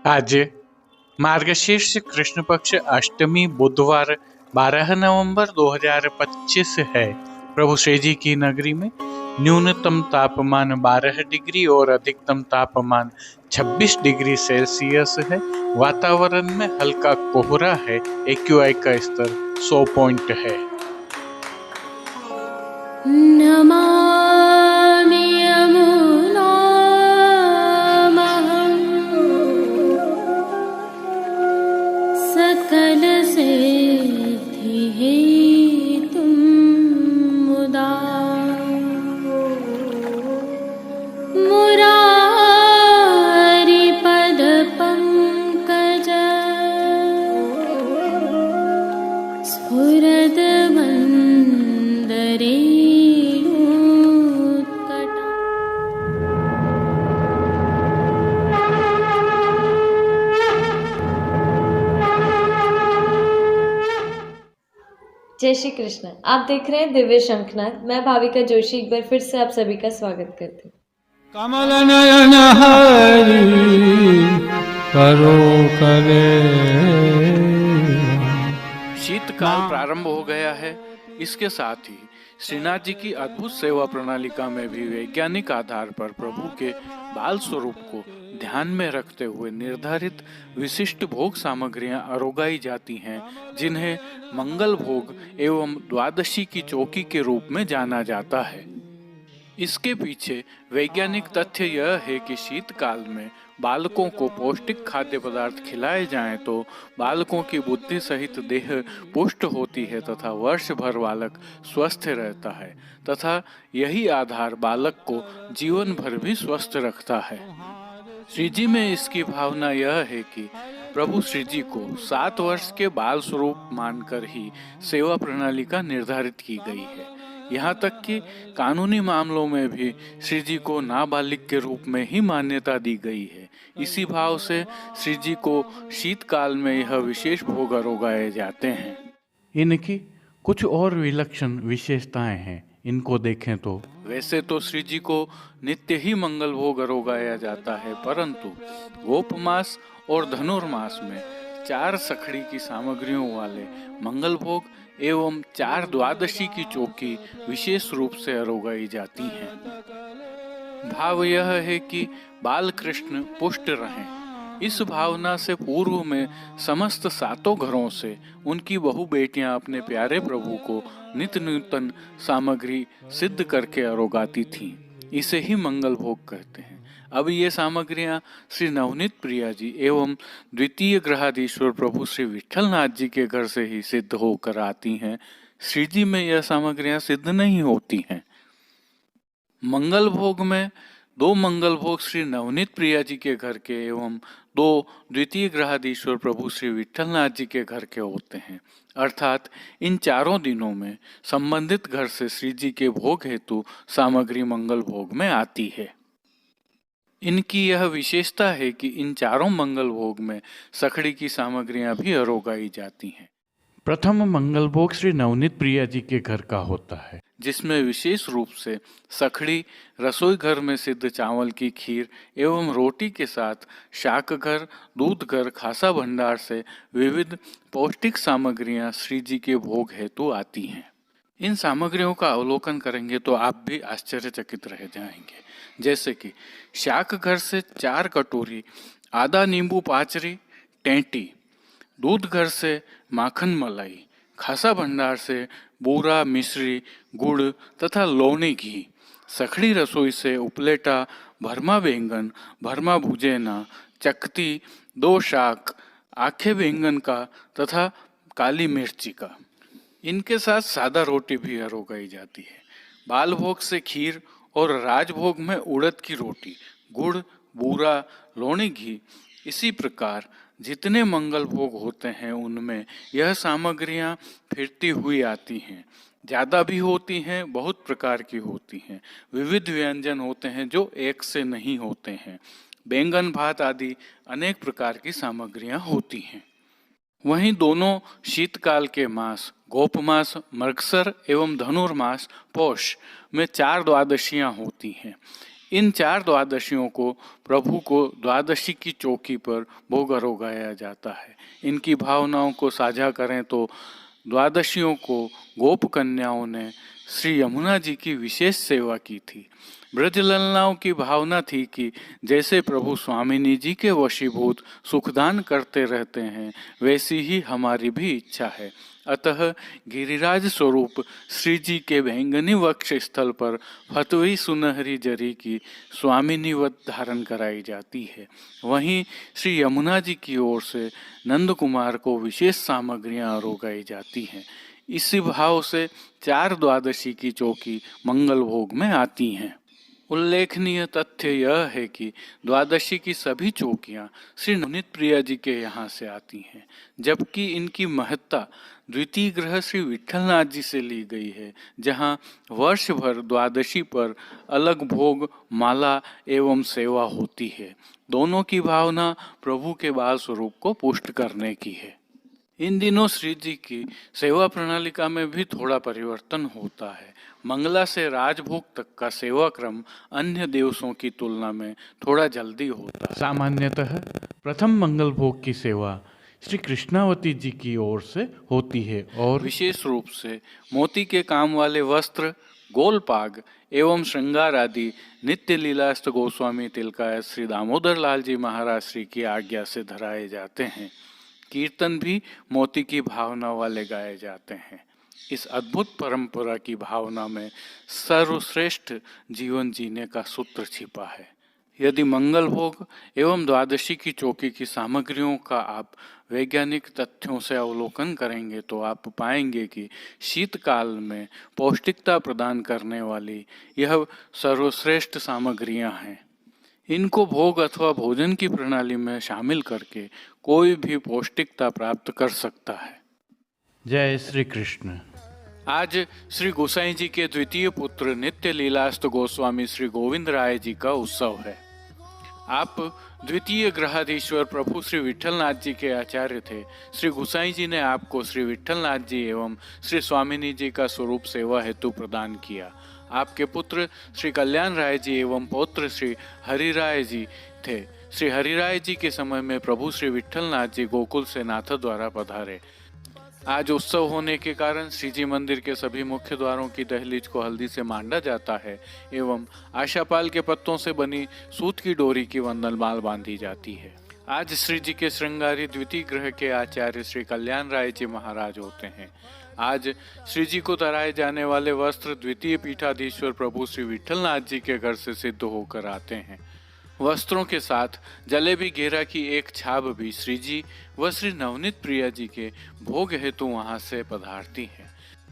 आज मार्गशीर्ष कृष्ण पक्ष अष्टमी बुधवार 12 नवंबर 2025 है। प्रभु श्री जी की नगरी में न्यूनतम तापमान 12 डिग्री और अधिकतम तापमान 26 डिग्री सेल्सियस है। वातावरण में हल्का कोहरा है। एक्यूआई का स्तर 100 पॉइंट है। नमामि यमुनामहं सकलसिद्धिहेतुं मुदा मुरारिपदपङ्कज स्फुरद्वन्दरे जय श्री कृष्ण। आप देख रहे हैं दिव्य शंखनाद। मैं भाविका जोशी एक बार फिर से आप सभी का स्वागत करती हूँ। कमल नयन हरि करो करे। शीतकाल प्रारंभ हो गया है। इसके साथ ही श्रीनाथ जी की अद्भुत सेवा प्रणालिका में भी वैज्ञानिक आधार पर प्रभु के बाल स्वरूप को ध्यान में रखते हुए निर्धारित विशिष्ट भोग सामग्रियां अरोगाई जाती हैं, जिन्हें मंगल भोग एवं द्वादशी की चौकी के रूप में जाना जाता है। इसके पीछे वैज्ञानिक तथ्य यह है कि शीतकाल में बालकों को पौष्टिक खाद्य पदार्थ खिलाए जाएं तो बालकों की बुद्धि सहित देह पुष्ट होती है तथा वर्ष भर बालक स्वस्थ रहता है तथा यही आधार बालक को जीवन भर भी स्वस्थ रखता है। श्री जी में इसकी भावना यह है कि प्रभु श्री जी को 7 वर्ष के बाल स्वरूप मानकर ही सेवा प्रणाली का निर्धारित की गई है। यहाँ तक कि कानूनी मामलों में भी श्री जी को नाबालिग के रूप में ही मान्यता दी गई है। इसी भाव से श्री जी को शीतकाल में यह विशेष भोग अरोगाए जाते हैं। इनकी कुछ और विलक्षण विशेषताएं हैं। इनको देखें तो वैसे तो श्री जी को नित्य ही मंगल भोग अरोगाया जाता है, परंतु गोप मास और धनुर्मास में 4 सखड़ी की सामग्रियों वाले मंगल भोग एवं 4 द्वादशी की चौकी विशेष रूप से अरोगाई जाती हैं। भाव यह है कि बाल कृष्ण पुष्ट रहें। इस भावना से पूर्व में समस्त 7 घरों से उनकी बहु बेटियां अपने प्यारे प्रभु को नित्य नूतन सामग्री सिद्ध करके अरोगाती थीं। इसे ही मंगल भोग कहते हैं। अब ये सामग्रियां श्री नवनीत प्रिया जी एवं द्वितीय ग्रहाधीश्वर प्रभु श्री विठलनाथ जी के घर से ही सिद्ध होकर आती हैं। श्री जी में यह सामग्रियां सिद्ध नहीं होती हैं। मंगल भोग में 2 मंगल भोग श्री नवनीत प्रिया जी के घर के एवं 2 द्वितीय ग्रहाधीश्वर प्रभु श्री विठलनाथ जी के घर के होते हैं। अर्थात इन 4 दिनों में संबंधित घर से श्री जी के भोग हेतु सामग्री मंगल भोग में आती है। इनकी यह विशेषता है कि इन 4 मंगल भोग में सखड़ी की सामग्रियां भी अरोगाई जाती हैं। प्रथम मंगल भोग श्री नवनीत प्रिया जी के घर का होता है, जिसमें विशेष रूप से सखड़ी, रसोई घर में सिद्ध चावल की खीर एवं रोटी के साथ शाक घर, दूध घर, खासा भंडार से विविध पौष्टिक सामग्रियां श्री जी के भोग हेतु आती हैं। इन सामग्रियों का अवलोकन करेंगे तो आप भी आश्चर्यचकित रह जाएंगे। जैसे कि शाक घर से 4 कटोरी आधा नींबू पाचरी टेंटी, दूध घर से माखन मलाई, खासा भंडार से बूरा मिश्री गुड़ तथा लौनी घी, सखड़ी रसोई से उपलेटा, भरमा बैंगन, भरमा भुजेना, चकती, 2 शाक, आखे बैंगन का तथा काली मिर्ची का। इनके साथ सादा रोटी भी अरोगाई जाती है। बाल भोग से खीर और राजभोग में उड़द की रोटी, गुड़, बूरा, लौनी घी। इसी प्रकार जितने मंगल भोग होते हैं उनमें यह सामग्रियां फिरती हुई आती हैं। ज़्यादा भी होती हैं, बहुत प्रकार की होती हैं। विविध व्यंजन होते हैं जो एक से नहीं होते हैं। बैंगन भात आदि अनेक प्रकार की सामग्रियां होती हैं। वहीं दोनों शीतकाल के मास गोप मास मृगसर एवं धनुर्मास पौष में 4 द्वादशियां होती हैं। इन 4 द्वादशियों को प्रभु को द्वादशी की चौकी पर भोग आरोगाया जाता है। इनकी भावनाओं को साझा करें तो द्वादशियों को गोप कन्याओं ने श्री यमुना जी की विशेष सेवा की थी। ब्रजललनाओं की भावना थी कि जैसे प्रभु स्वामिनी जी के वशीभूत सुखदान करते रहते हैं, वैसी ही हमारी भी इच्छा है। अतः गिरिराज स्वरूप श्री जी के बैंगनी वक्ष स्थल पर फतवी सुनहरी जरी की स्वामिनी वत धारण कराई जाती है। वहीं श्री यमुना जी की ओर से नंद कुमार को विशेष सामग्रियां आरोगाई जाती हैं। इसी भाव से 4 द्वादशी की चौकी मंगल भोग में आती हैं। उल्लेखनीय तथ्य यह है कि द्वादशी की सभी चौकियां श्री नवनीत प्रिया जी के यहाँ से आती हैं, जबकि इनकी महत्ता द्वितीय ग्रह श्री विट्ठलनाथ जी से ली गई है, जहाँ वर्ष भर द्वादशी पर अलग भोग, माला एवं सेवा होती है। दोनों की भावना प्रभु के बाल स्वरूप को पुष्ट करने की है। इन दिनों श्री जी की सेवा प्रणालिका में भी थोड़ा परिवर्तन होता है। मंगला से राजभोग तक का सेवा क्रम अन्य दिवसों की तुलना में थोड़ा जल्दी होता है। सामान्यतः प्रथम मंगल भोग की सेवा श्री कृष्णावती जी की ओर से होती है और विशेष रूप से मोती के काम वाले वस्त्र, गोलपाग एवं श्रृंगार आदि नित्य लीलास्त गोस्वामी तिलकायत श्री दामोदर लाल जी महाराज श्री की आज्ञा से धराए जाते हैं। कीर्तन भी मोती की भावना वाले गाए जाते हैं। इस अद्भुत परंपरा की भावना में सर्वश्रेष्ठ जीवन जीने का सूत्र छिपा है। यदि मंगल भोग एवं द्वादशी की चौकी की सामग्रियों का आप वैज्ञानिक तथ्यों से अवलोकन करेंगे तो आप पाएंगे कि शीतकाल में पौष्टिकता प्रदान करने वाली यह सर्वश्रेष्ठ सामग्रियां हैं। इनको भोग अथवा भोजन की प्रणाली में शामिल करके कोई भी पौष्टिकता प्राप्त कर सकता है। जय श्री कृष्ण। आज श्री गोसाई जी के द्वितीय पुत्र नित्य लीलास्त गोस्वामी श्री गोविंद राय जी का उत्सव है। आप द्वितीय ग्रहाधीश्वर प्रभु श्री विट्ठलनाथ जी के आचार्य थे। श्री गोसाई जी ने आपको श्री विट्ठलनाथ जी एवं श्री स्वामिनी जी का स्वरूप सेवा हेतु प्रदान किया। आपके पुत्र श्री कल्याण राय जी एवं पौत्र श्री हरिराय जी थे। श्री हरिराय जी के समय में प्रभु श्री विट्ठलनाथ जी गोकुल से नाथ द्वारा पधारे। आज उत्सव होने के कारण श्री जी मंदिर के सभी मुख्य द्वारों की दहलीज को हल्दी से मांडा जाता है एवं आशापाल के पत्तों से बनी सूत की डोरी की वंदनमाल बांधी जाती है। आज श्री जी के श्रृंगारी द्वितीय ग्रह के आचार्य श्री कल्याण राय जी महाराज होते हैं। आज श्री जी को तराए जाने वाले वस्त्र द्वितीय पीठाधीश्वर प्रभु श्री विट्ठलनाथ जी के घर से सिद्ध होकर आते हैं। वस्त्रों के साथ जलेबी घेरा की एक छाप भी श्री जी व श्री नवनीत प्रिया जी के भोग हेतु वहां से पधारती है।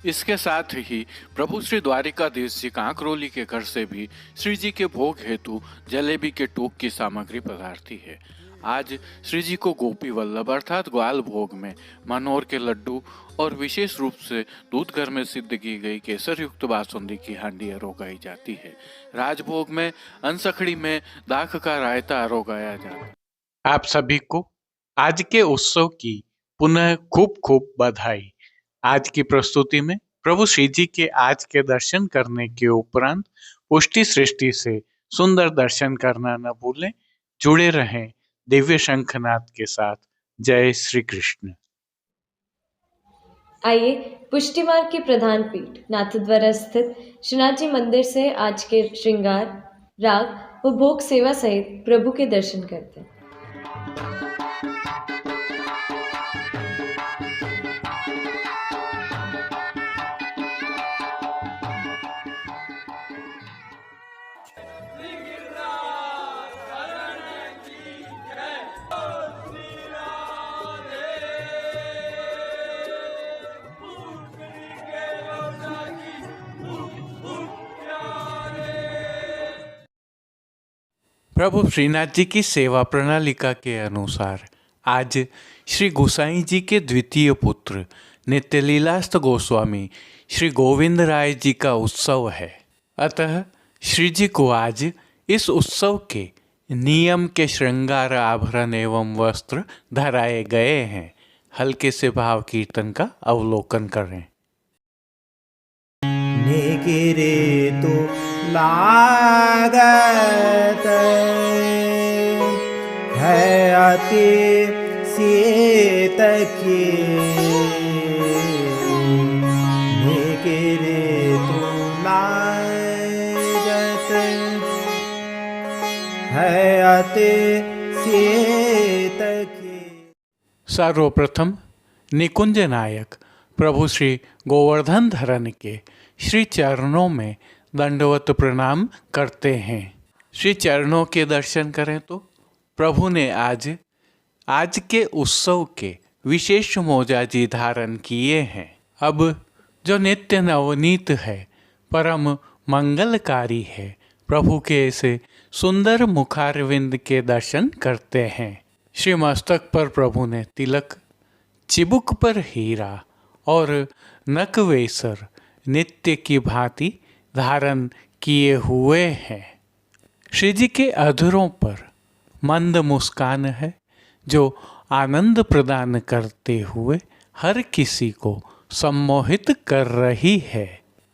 इसके साथ ही प्रभु श्री द्वारिकाधीश जी कांकरोली के घर से भी श्री जी के भोग हेतु जलेबी के टूक की सामग्री पधारती है। आज श्री जी को गोपी वल्लभ अर्थात ग्वाल भोग में मनोहर के लड्डू और विशेष रूप से दूध घर में सिद्ध की गई केसर युक्त बासुंदी की हांडी आरोगाई जाती है। राजभोग में अंसखड़ी में दाख का रायता आरोगाया जाता है। आप सभी को आज के उत्सव की पुनः खूब खूब बधाई। आज की प्रस्तुति में प्रभु श्री जी के आज के दर्शन करने के उपरांत पुष्टि सृष्टि से सुंदर दर्शन करना न भूलें। जुड़े रहें दिव्य शंखनाद के साथ। जय श्री कृष्ण। आइए पुष्टि मार्ग की प्रधान पीठ नाथद्वारा स्थित श्रीनाथ जी मंदिर से आज के श्रृंगार, राग व भोग सेवा सहित प्रभु के दर्शन करते हैं। प्रभु श्रीनाथ जी की सेवा प्रणालिका के अनुसार आज श्री गोसाई जी के द्वितीय पुत्र नित्य लीलास्त गोस्वामी श्री गोविंद राय जी का उत्सव है। अतः श्री जी को आज इस उत्सव के नियम के श्रृंगार, आभरण एवं वस्त्र धराए गए हैं। हल्के से भाव कीर्तन का अवलोकन करें। नेगिरे तो लागत है अति सीत की निकिरे तो लागत है अति सीत की। सर्वप्रथम निकुंज नायक प्रभु श्री गोवर्धन धरन के श्री चरणों में दंडवत प्रणाम करते हैं। श्री चरणों के दर्शन करें तो प्रभु ने आज के उत्सव के विशेष मोजाजी धारण किए हैं। अब जो नित्य नवनीत है, परम मंगलकारी है, प्रभु के ऐसे सुंदर मुखारविंद के दर्शन करते हैं। श्री मस्तक पर प्रभु ने तिलक, चिबुक पर हीरा और नकवेसर नित्य की भांति धारण किए हुए हैं। श्री जी के अधरों पर मंद मुस्कान है जो आनंद प्रदान करते हुए हर किसी को सम्मोहित कर रही है।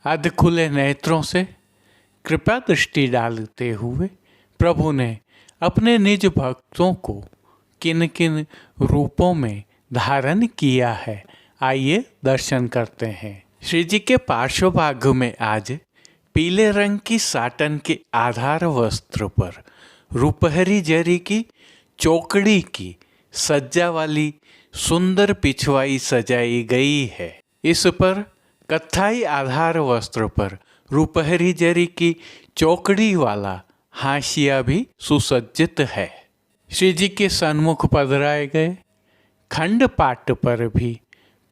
अध खुले नेत्रों से कृपा दृष्टि डालते हुए प्रभु ने अपने निज भक्तों को किन किन रूपों में धारण किया है, आइए दर्शन करते हैं। श्री जी के पार्श्वभाग में आज पीले रंग की साटन के आधार वस्त्र पर रुपहरी जरी की चौकड़ी की सज्जा वाली सुंदर पिछवाई सजाई गई है। इस पर कत्थाई आधार वस्त्र पर रुपहरी जरी की चौकड़ी वाला हाशिया भी सुसज्जित है। श्री जी के सन्मुख पधराए गए खंड पाट पर भी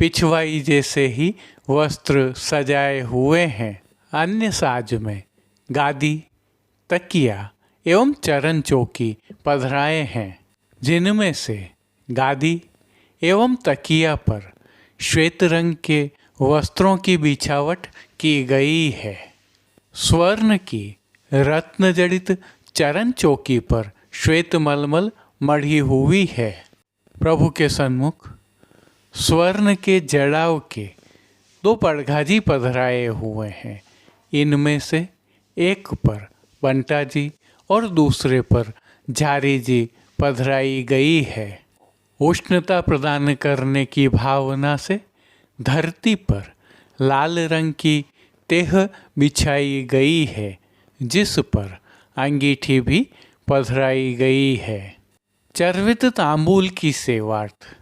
पिछवाई जैसे ही वस्त्र सजाए हुए हैं। अन्य साज में गादी, तकिया एवं चरण चौकी पधराए हैं, जिनमें से गादी एवं तकिया पर श्वेत रंग के वस्त्रों की बिछावट की गई है। स्वर्ण की रत्न जड़ित चरण चौकी पर श्वेत मलमल मढ़ी हुई है। प्रभु के सन्मुख स्वर्ण के जड़ाव के 2 पड़घाजी पधराए हुए हैं। इनमें से एक पर बंटा जी और दूसरे पर झारी जी पधराई गई है। उष्णता प्रदान करने की भावना से धरती पर लाल रंग की तेह बिछाई गई है, जिस पर अंगीठी भी पधराई गई है। चर्वित तांबूल की सेवार्थ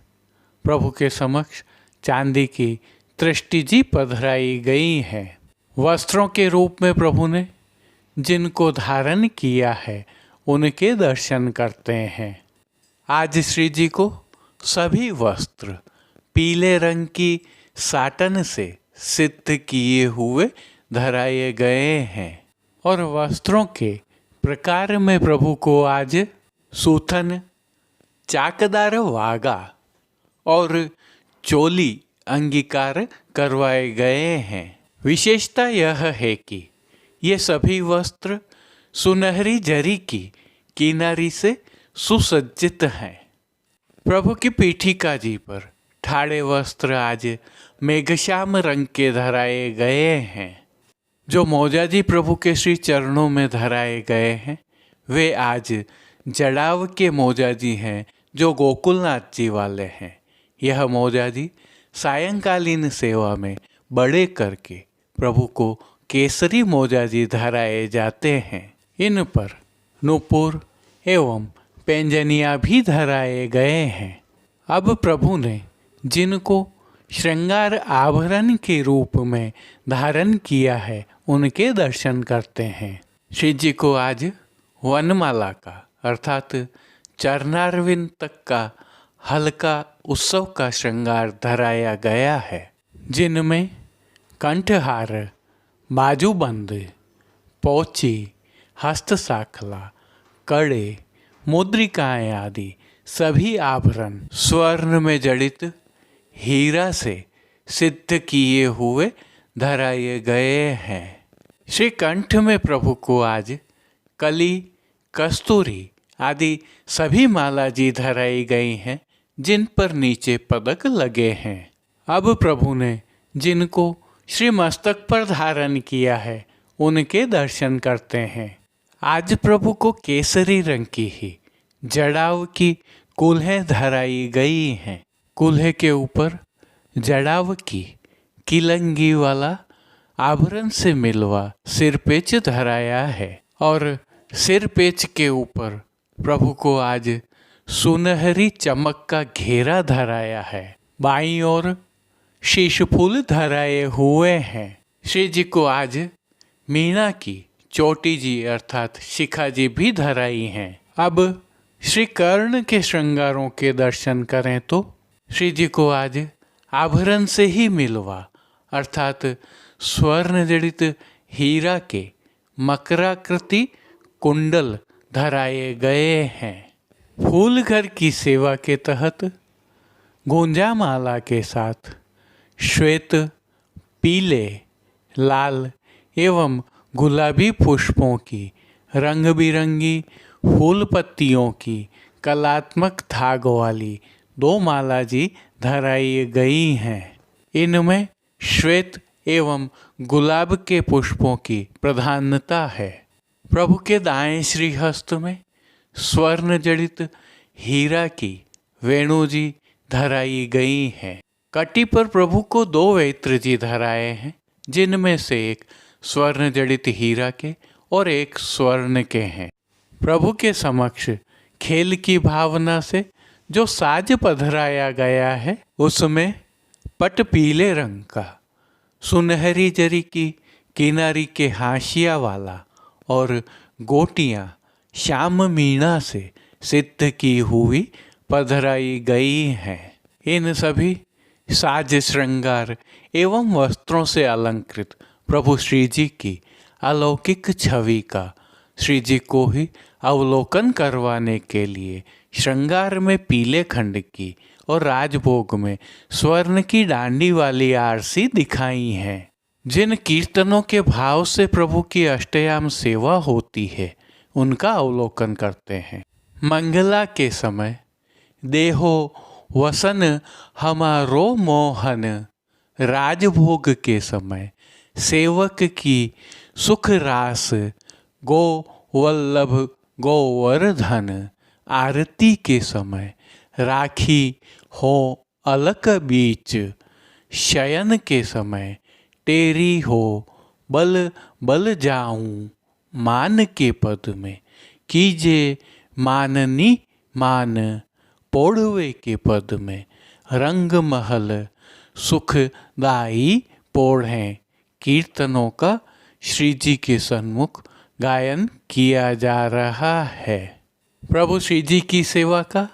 प्रभु के समक्ष चांदी की तृष्टि जी पधराई गई है। वस्त्रों के रूप में प्रभु ने जिनको धारण किया है उनके दर्शन करते हैं। आज श्री जी को सभी वस्त्र पीले रंग की साटन से सिद्ध किए हुए धराए गए हैं और वस्त्रों के प्रकार में प्रभु को आज सूथन, चाकदार वागा और चोली अंगीकार करवाए गए हैं। विशेषता यह है कि ये सभी वस्त्र सुनहरी जरी की किनारी से सुसज्जित हैं। प्रभु की पीठिका जी पर ठाड़े वस्त्र आज मेघश्याम रंग के धराए गए हैं। जो मौजाजी प्रभु के श्री चरणों में धराए गए हैं वे आज जड़ाव के मौजाजी हैं जो गोकुलनाथ जी वाले हैं। यह मौजाजी सायंकालीन सेवा में बड़े करके प्रभु को केसरी मौजाजी धराए जाते हैं। इन पर नूपुर एवं पैंजनिया भी धराए गए हैं। अब प्रभु ने जिनको श्रृंगार आभरण के रूप में धारण किया है उनके दर्शन करते हैं। श्री जी को आज वनमाला का अर्थात चरणारविंद तक का हल्का उत्सव का श्रृंगार धराया गया है, जिनमें कंठहार, बाजूबंद, पोची, हस्तसाखला, कड़े, मुद्रिकाएं आदि सभी आभरण स्वर्ण में जड़ित हीरा से सिद्ध किए हुए धराए गए हैं। श्री कंठ में प्रभु को आज कली, कस्तूरी आदि सभी माला जी धराई गई हैं, जिन पर नीचे पदक लगे हैं। अब प्रभु ने जिनको श्री मस्तक पर धारण किया है उनके दर्शन करते हैं। आज प्रभु को केसरी रंग की ही जड़ाव की कुल्हें धराई गई हैं। कुल्हे के ऊपर जड़ाव की किलंगी वाला आभरण से मिलवा सिरपेच धराया है और सिरपेच के ऊपर प्रभु को आज सुनहरी चमक का घेरा धराया है। बाईं ओर शीश फूल धराए हुए हैं। श्री जी को आज मीणा की चोटी जी अर्थात शिखा जी भी धराई हैं। अब श्री कर्ण के श्रृंगारों के दर्शन करें तो श्री जी को आज आभरण से ही मिलवा अर्थात स्वर्ण जड़ित हीरा के मकराकृति कुंडल धराए गए हैं। फूल घर की सेवा के तहत गुंजा माला के साथ श्वेत, पीले, लाल एवं गुलाबी पुष्पों की रंग बिरंगी फूल पत्तियों की कलात्मक धाग वाली 2 माला जी धराई गई हैं। इनमें श्वेत एवं गुलाब के पुष्पों की प्रधानता है। प्रभु के दाएं श्रीहस्त में स्वर्ण जड़ित हीरा की वेणु जी धराई गई हैं। कटी पर प्रभु को 2 वेत्र जी धराए हैं, जिनमें से एक स्वर्ण जड़ित हीरा के और एक स्वर्ण के हैं। प्रभु के समक्ष खेल की भावना से जो साज पधराया गया है उसमें पट पीले रंग का सुनहरी जरी की किनारी के हाशिया वाला और गोटियां श्याम मीणा से सिद्ध की हुई पधराई गई हैं। इन सभी साज श्रृंगार एवं वस्त्रों से अलंकृत प्रभु श्री जी की अलौकिक छवि का श्री जी को ही अवलोकन करवाने के लिए श्रृंगार में पीले खंड की और राजभोग में स्वर्ण की डांडी वाली आरसी दिखाई हैं। जिन कीर्तनों के भाव से प्रभु की अष्टयाम सेवा होती है उनका अवलोकन करते हैं। मंगला के समय देहो वसन हमारो मोहन, राजभोग के समय सेवक की सुख रास गो वल्लभ गोवर्धन, आरती के समय राखी हो अलक बीच, शयन के समय टेरी हो बल बल जाऊं, मान के पद में कीजे माननी मान, पोड़वे के पद में रंग महल सुखदाई पोढ़ें। कीर्तनों का श्री जी के सन्मुख गायन किया जा रहा है। प्रभु श्री जी की सेवा का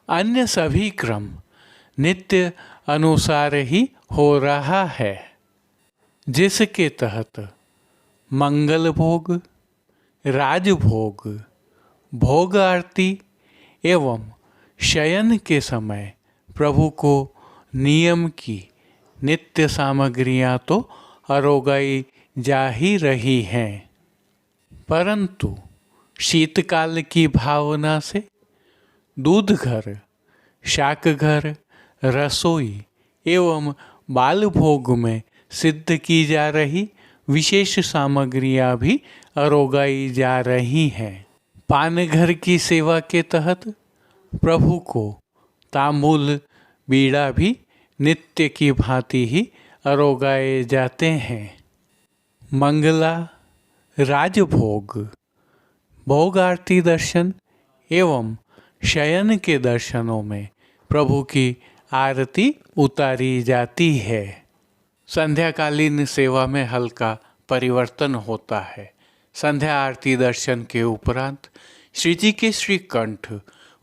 अन्य सभी क्रम नित्य अनुसार ही हो रहा है, जिसके तहत मंगल भोग, राजभोग, भोग आरती एवं शयन के समय प्रभु को नियम की नित्य सामग्रियां तो अरोगाई जा ही रही हैं, परंतु शीतकाल की भावना से दूध घर, शाक घर, रसोई एवं बाल भोग में सिद्ध की जा रही विशेष सामग्रियां भी अरोगाई जा रही हैं। पान घर की सेवा के तहत प्रभु को तांबूल बीड़ा भी नित्य की भांति ही अरोगाए जाते हैं। मंगला, राजभोग, भोग आरती दर्शन एवं शयन के दर्शनों में प्रभु की आरती उतारी जाती है। संध्याकालीन सेवा में हल्का परिवर्तन होता है। संध्या आरती दर्शन के उपरांत श्री जी के श्रीकंठ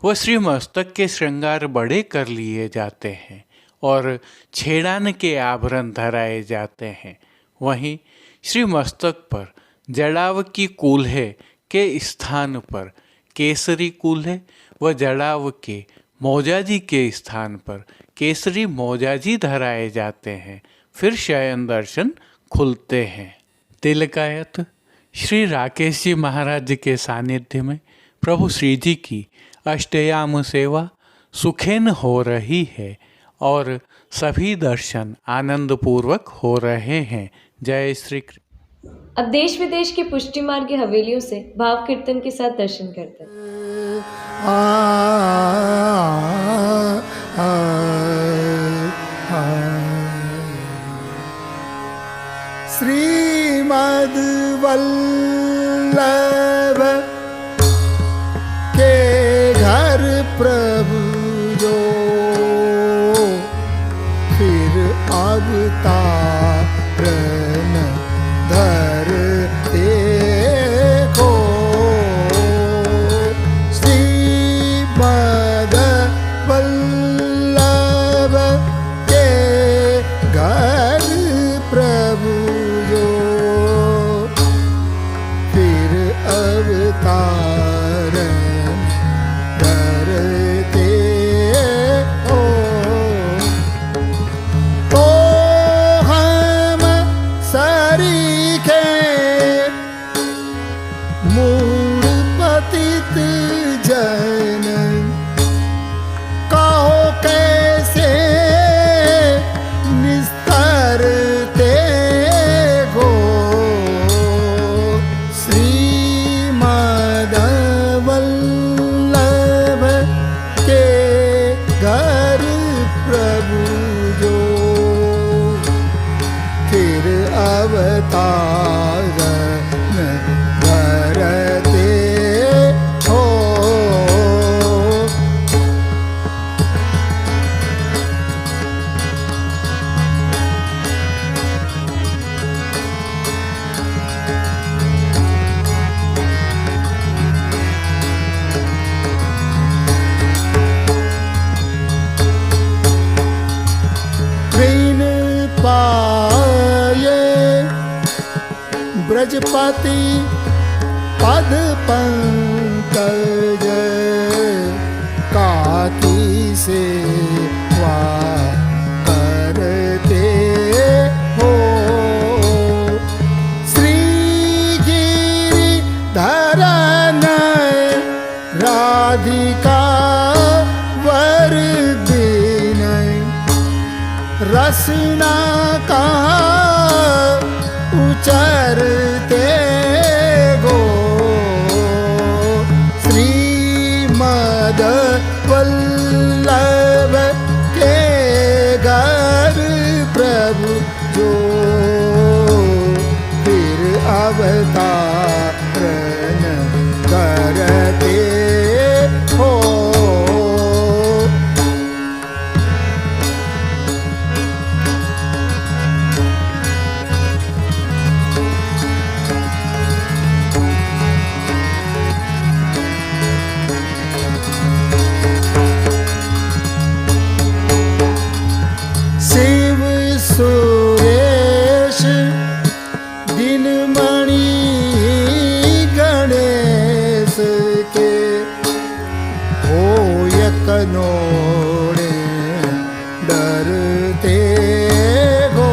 व श्री मस्तक के श्रृंगार बड़े कर लिए जाते हैं और छेड़ान के आभरण धराए जाते हैं। वहीं श्री मस्तक पर जड़ाव की कूल्हे के स्थान पर केसरी कूल्हे व जड़ाव के मौजाजी के स्थान पर केसरी मौजाजी धराए जाते हैं। फिर शयन दर्शन खुलते हैं। तिलकायत श्री राकेश जी महाराज के सानिध्य में प्रभु श्री जी की अष्टयाम सेवा सुखेन हो रही है और सभी दर्शन आनंद पूर्वक हो रहे हैं। जय श्री कृष्ण। अब देश विदेश की पुष्टि मार्ग की हवेलियों से भाव कीर्तन के साथ दर्शन करते हैं। श्रीमद् वल्लभ के घर प्रभु जो फिर अवतारण धरते को। श्रीमद् वल्लभ के घर प्रभु जो फिर अवतारण धरते हो। तो हम सरीखे मूढ़ पतित जन कहो कैसे निस्तरते गो। श्रीमद् वल्लभ के घर प्रभु जो फिर अवतारण धरते हो। बिन पाए ब्रजपति पद पंकज काकी सेवा करते हो। श्री गिरिधरन राधिका वर विनय रसना का उचरते गो। श्रीमद् वल्लभ के घर प्रभु जो फिर अवतारण करते हो। शिव सुरेश दिनमणि गणेश के होय कनोड़े डरते गो।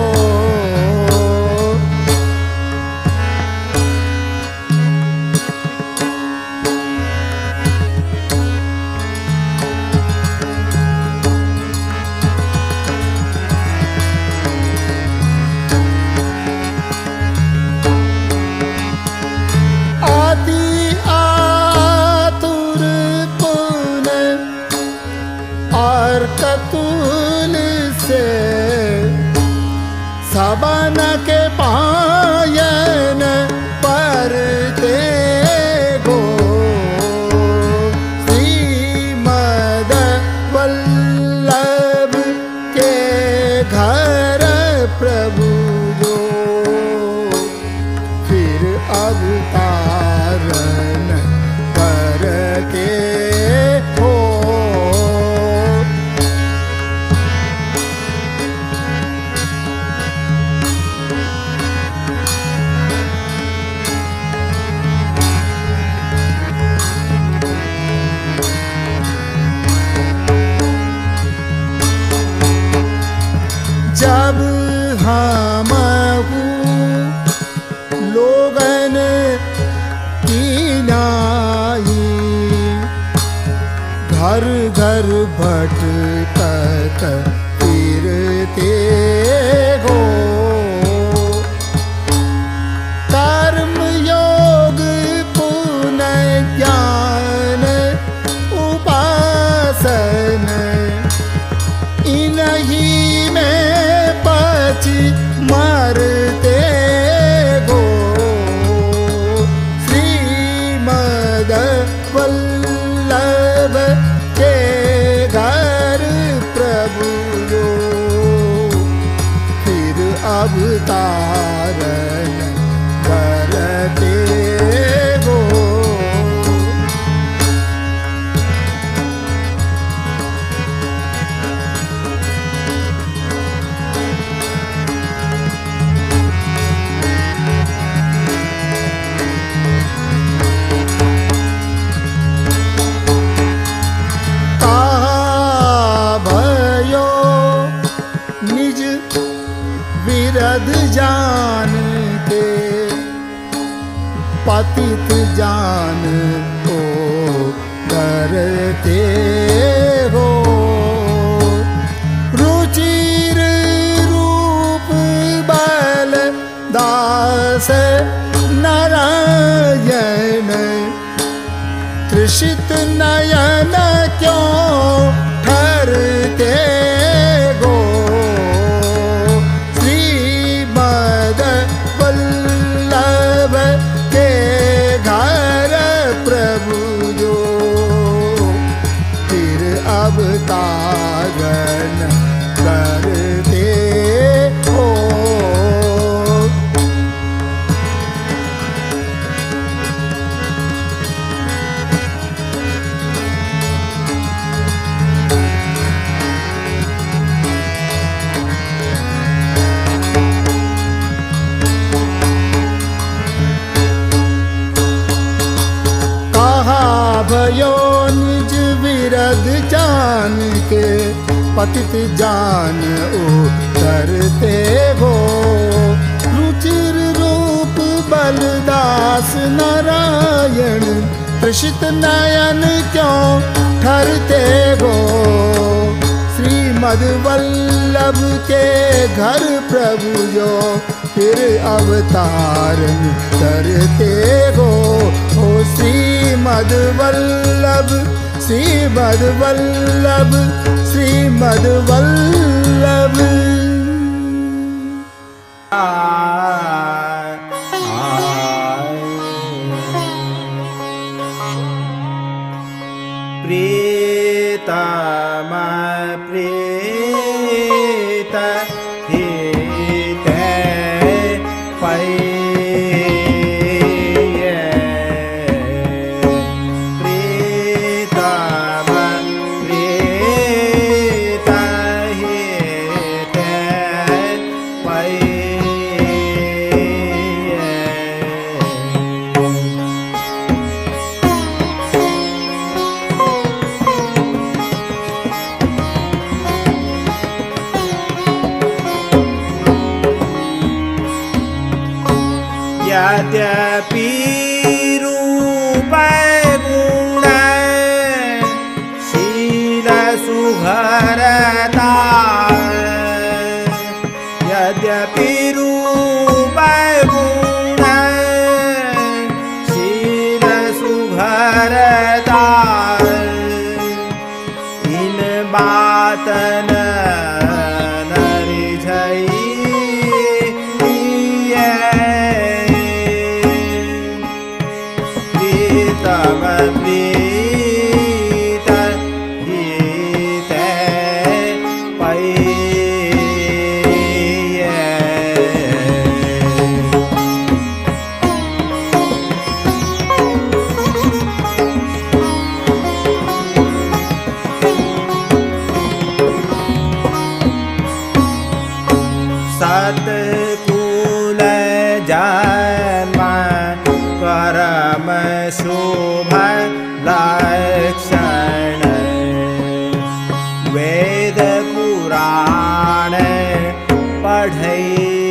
आदि आतुर पुन और कतुल से सबन के पायन परते गो। श्रीमद् वल्लभ के घर प्रभु जो फिर अवतारण करके हो। जब हम लोगन की नाई घर घर भटकत फिरते गो। विरध जान के, पतित जान को करते हो। रुचिर रूप बल दास नारायण, तृषित नयन क्यों ठहरते गो। श्रीमद वल्लभ के घर प्रभु जो फिर अवतारण करते हो। भयो निज विरध जान के, पतित जान उतरते हो। रुचिर रूप बलदास नारायण, तृषित नयन क्यों ठहरते हो। श्रीमद वल्लभ के घर प्रभु जो फिर अवतारण करते हो। ओ श्रीमद वल्लभ, श्रीमद वल्लभ, श्रीमद वल्लभ। प्रीतम प्रीत हित पै, प्रीतम प्रीत हित पै। यद्यपि रूप गुण शील सुघरता, यद्यपि रूप गुण शील सुघरता, इन बातन प्रीतम प्रीत हित पै। सतकुल जन्म करम शुभ लक्षण, वेद पुराण पढ़ैये।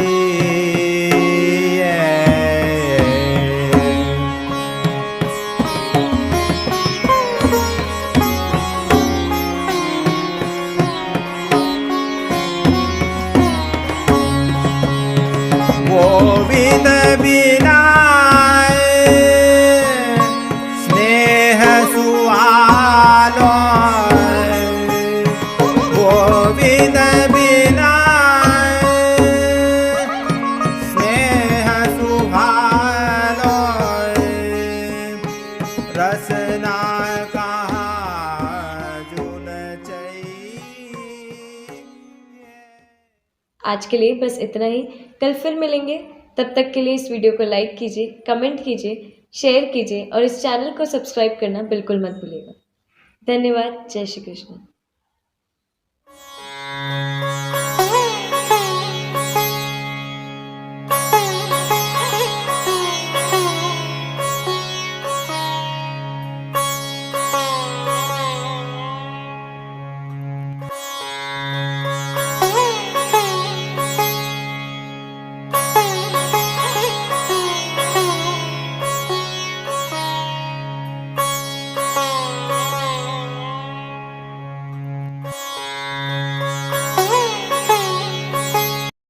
गोविंद बिना स्नेह सुहालो, गोविंद बिना स्नेह सुहालो, रसना कहाँ जुन चाहिए। आज के लिए बस इतना ही। कल फिर मिलेंगे। तब तक के लिए इस वीडियो को लाइक कीजिए, कमेंट कीजिए, शेयर कीजिए और इस चैनल को सब्सक्राइब करना बिल्कुल मत भूलिएगा। धन्यवाद। जय श्री कृष्ण।